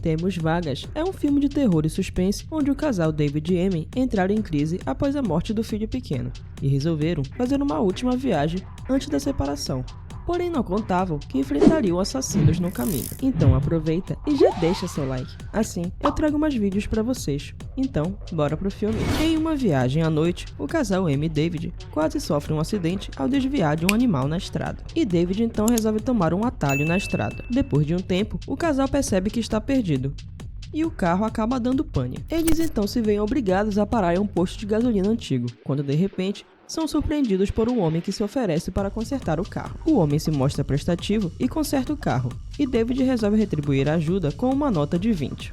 Temos Vagas é um filme de terror e suspense onde o casal David e Amy entraram em crise após a morte do filho pequeno e resolveram fazer uma última viagem antes da separação. Porém não contavam que enfrentariam assassinos no caminho. Então aproveita e já deixa seu like. Assim, eu trago mais vídeos pra vocês. Então, bora pro filme. Em uma viagem à noite, o casal Amy e David quase sofre um acidente ao desviar de um animal na estrada. E David então resolve tomar um atalho na estrada. Depois de um tempo, o casal percebe que está perdido e o carro acaba dando pane. Eles então se veem obrigados a parar em um posto de gasolina antigo, quando de repente são surpreendidos por um homem que se oferece para consertar o carro. O homem se mostra prestativo e conserta o carro, e David resolve retribuir a ajuda com uma nota de 20.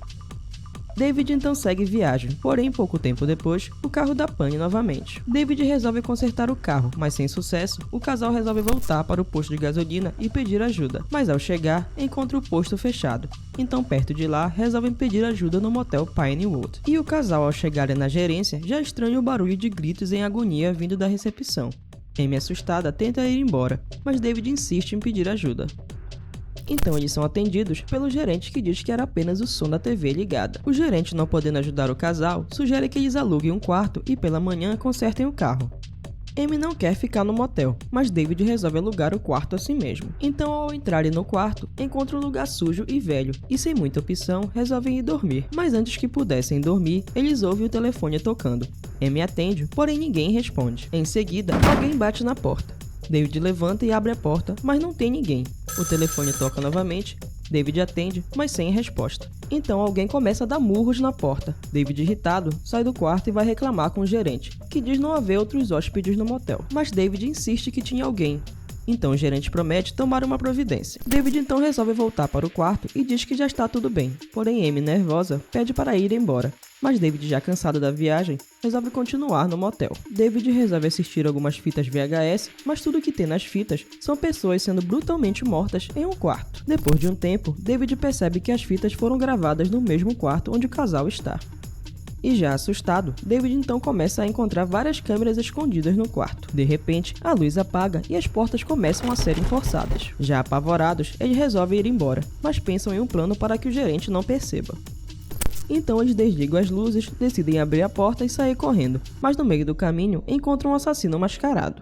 David então segue viagem, porém pouco tempo depois, o carro dá pane novamente. David resolve consertar o carro, mas sem sucesso, o casal resolve voltar para o posto de gasolina e pedir ajuda, mas ao chegar, encontra o posto fechado. Então perto de lá, resolvem pedir ajuda no motel Pinewood. E o casal ao chegarem na gerência, já estranha o barulho de gritos em agonia vindo da recepção. Amy assustada tenta ir embora, mas David insiste em pedir ajuda. Então eles são atendidos pelo gerente que diz que era apenas o som da TV ligada. O gerente, não podendo ajudar o casal, sugere que eles aluguem um quarto e pela manhã consertem o carro. Amy não quer ficar no motel, mas David resolve alugar o quarto a si mesmo. Então ao entrarem no quarto, encontram um lugar sujo e velho, e sem muita opção, resolvem ir dormir. Mas antes que pudessem dormir, eles ouvem o telefone tocando. Amy atende, porém ninguém responde. Em seguida, alguém bate na porta. David levanta e abre a porta, mas não tem ninguém. O telefone toca novamente, David atende, mas sem resposta. Então alguém começa a dar murros na porta. David, irritado, sai do quarto e vai reclamar com o gerente, que diz não haver outros hóspedes no motel. Mas David insiste que tinha alguém. Então o gerente promete tomar uma providência. David então resolve voltar para o quarto e diz que já está tudo bem. Porém Amy, nervosa, pede para ir embora. Mas David, já cansado da viagem, resolve continuar no motel. David resolve assistir algumas fitas VHS, mas tudo que tem nas fitas são pessoas sendo brutalmente mortas em um quarto. Depois de um tempo, David percebe que as fitas foram gravadas no mesmo quarto onde o casal está. E já assustado, David então começa a encontrar várias câmeras escondidas no quarto. De repente, a luz apaga e as portas começam a serem forçadas. Já apavorados, eles resolvem ir embora, mas pensam em um plano para que o gerente não perceba. Então eles desligam as luzes, decidem abrir a porta e sair correndo, mas no meio do caminho encontram um assassino mascarado.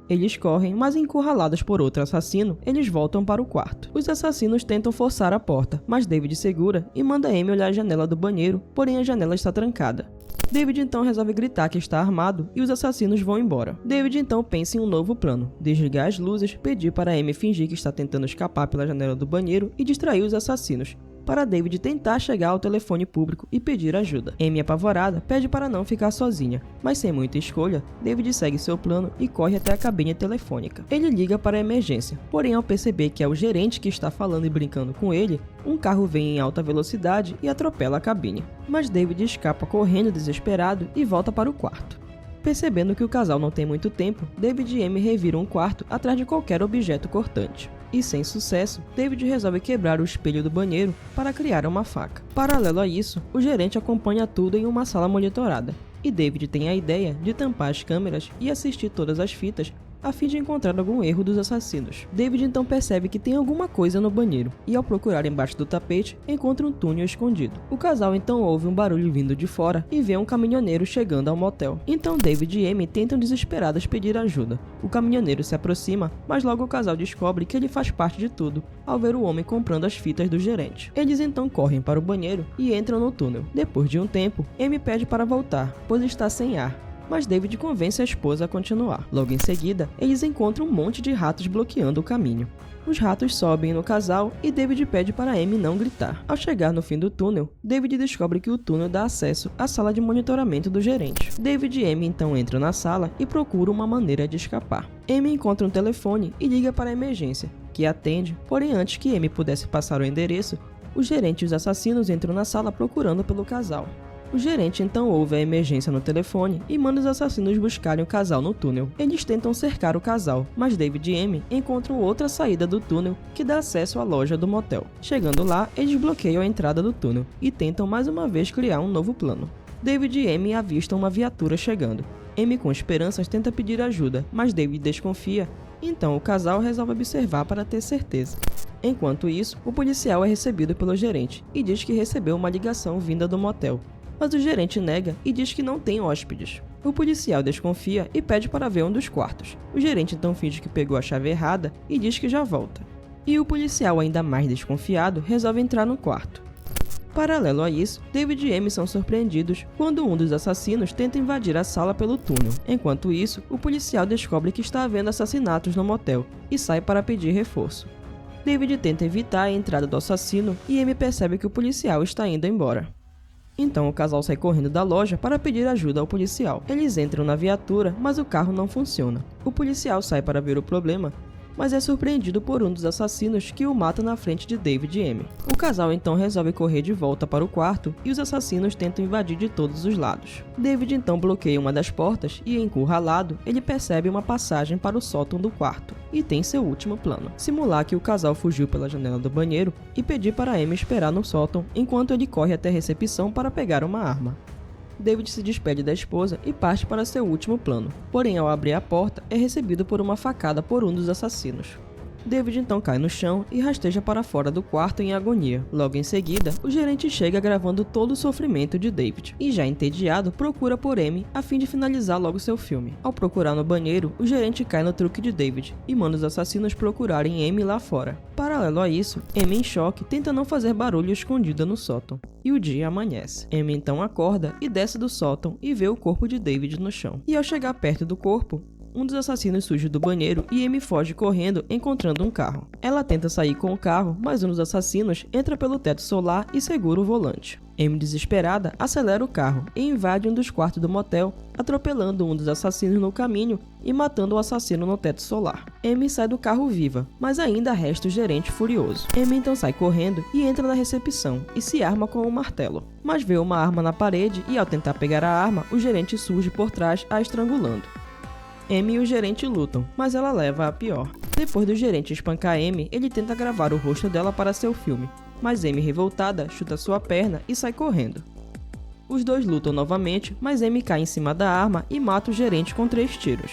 Eles correm, mas encurralados por outro assassino, eles voltam para o quarto. Os assassinos tentam forçar a porta, mas David segura e manda Amy olhar a janela do banheiro, porém a janela está trancada. David então resolve gritar que está armado e os assassinos vão embora. David então pensa em um novo plano: desligar as luzes, pedir para Amy fingir que está tentando escapar pela janela do banheiro e distrair os assassinos, para David tentar chegar ao telefone público e pedir ajuda. Amy, apavorada, pede para não ficar sozinha, mas sem muita escolha, David segue seu plano e corre até a cabine telefônica. Ele liga para a emergência, porém ao perceber que é o gerente que está falando e brincando com ele, um carro vem em alta velocidade e atropela a cabine. Mas David escapa correndo desesperado e volta para o quarto. Percebendo que o casal não tem muito tempo, David e Amy reviram um quarto atrás de qualquer objeto cortante. E sem sucesso, David resolve quebrar o espelho do banheiro para criar uma faca. Paralelo a isso, o gerente acompanha tudo em uma sala monitorada, e David tem a ideia de tampar as câmeras e assistir todas as fitas a fim de encontrar algum erro dos assassinos. David então percebe que tem alguma coisa no banheiro, e ao procurar embaixo do tapete, encontra um túnel escondido. O casal então ouve um barulho vindo de fora e vê um caminhoneiro chegando ao motel. Então David e Amy tentam desesperados pedir ajuda. O caminhoneiro se aproxima, mas logo o casal descobre que ele faz parte de tudo, ao ver o homem comprando as fitas do gerente. Eles então correm para o banheiro e entram no túnel. Depois de um tempo, Amy pede para voltar, pois está sem ar, mas David convence a esposa a continuar. Logo em seguida, eles encontram um monte de ratos bloqueando o caminho. Os ratos sobem no casal e David pede para Amy não gritar. Ao chegar no fim do túnel, David descobre que o túnel dá acesso à sala de monitoramento do gerente. David e Amy então entram na sala e procuram uma maneira de escapar. Amy encontra um telefone e liga para a emergência, que atende, porém antes que Amy pudesse passar o endereço, o gerente e os assassinos entram na sala procurando pelo casal. O gerente então ouve a emergência no telefone e manda os assassinos buscarem o casal no túnel. Eles tentam cercar o casal, mas David e Amy encontram outra saída do túnel que dá acesso à loja do motel. Chegando lá, eles bloqueiam a entrada do túnel e tentam mais uma vez criar um novo plano. David e Amy avistam uma viatura chegando. Amy, com esperanças, tenta pedir ajuda, mas David desconfia Então o casal resolve observar para ter certeza. Enquanto isso, o policial é recebido pelo gerente e diz que recebeu uma ligação vinda do motel. Mas o gerente nega e diz que não tem hóspedes. O policial desconfia e pede para ver um dos quartos. O gerente então finge que pegou a chave errada e diz que já volta. E o policial, ainda mais desconfiado, resolve entrar no quarto. Paralelo a isso, David e Amy são surpreendidos quando um dos assassinos tenta invadir a sala pelo túnel. Enquanto isso, o policial descobre que está havendo assassinatos no motel e sai para pedir reforço. David tenta evitar a entrada do assassino e Amy percebe que o policial está indo embora. Então o casal sai correndo da loja para pedir ajuda ao policial. Eles entram na viatura, mas o carro não funciona. O policial sai para ver o problema, mas é surpreendido por um dos assassinos que o mata na frente de David e Amy. O casal então resolve correr de volta para o quarto e os assassinos tentam invadir de todos os lados. David então bloqueia uma das portas e, encurralado, ele percebe uma passagem para o sótão do quarto e tem seu último plano: simular que o casal fugiu pela janela do banheiro e pedir para Amy esperar no sótão enquanto ele corre até a recepção para pegar uma arma. David se despede da esposa e parte para seu último plano, porém ao abrir a porta é recebido por uma facada por um dos assassinos. David então cai no chão e rasteja para fora do quarto em agonia. Logo em seguida, o gerente chega gravando todo o sofrimento de David e, já entediado, procura por Amy a fim de finalizar logo seu filme. Ao procurar no banheiro, o gerente cai no truque de David e manda os assassinos procurarem Amy lá fora. Paralelo a isso, Amy, em choque, tenta não fazer barulho escondida no sótão. E o dia amanhece. Amy então acorda e desce do sótão e vê o corpo de David no chão. E ao chegar perto do corpo, um dos assassinos surge do banheiro e Amy foge correndo, encontrando um carro. Ela tenta sair com o carro, mas um dos assassinos entra pelo teto solar e segura o volante. Amy, desesperada, acelera o carro e invade um dos quartos do motel, atropelando um dos assassinos no caminho e matando o assassino no teto solar. Amy sai do carro viva, mas ainda resta o gerente furioso. Amy então sai correndo e entra na recepção e se arma com um martelo, mas vê uma arma na parede e, ao tentar pegar a arma, o gerente surge por trás, a estrangulando. Amy e o gerente lutam, mas ela leva a pior. Depois do gerente espancar Amy, ele tenta gravar o rosto dela para seu filme, mas Amy, revoltada, chuta sua perna e sai correndo. Os dois lutam novamente, mas Amy cai em cima da arma e mata o gerente com 3 tiros.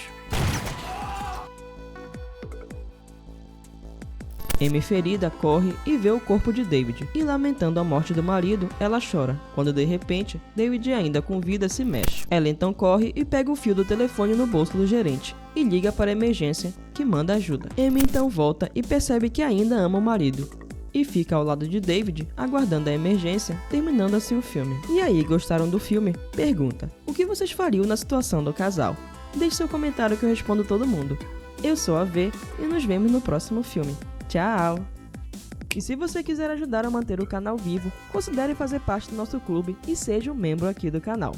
Amy, ferida, corre e vê o corpo de David, e lamentando a morte do marido, ela chora, quando de repente, David, ainda com vida, se mexe. Ela então corre e pega o fio do telefone no bolso do gerente, e liga para a emergência, que manda ajuda. Amy então volta e percebe que ainda ama o marido, e fica ao lado de David, aguardando a emergência, terminando assim o filme. E aí, gostaram do filme? Pergunta: o que vocês fariam na situação do casal? Deixe seu comentário que eu respondo todo mundo. Eu sou a V e nos vemos no próximo filme. Tchau! E se você quiser ajudar a manter o canal vivo, considere fazer parte do nosso clube e seja um membro aqui do canal.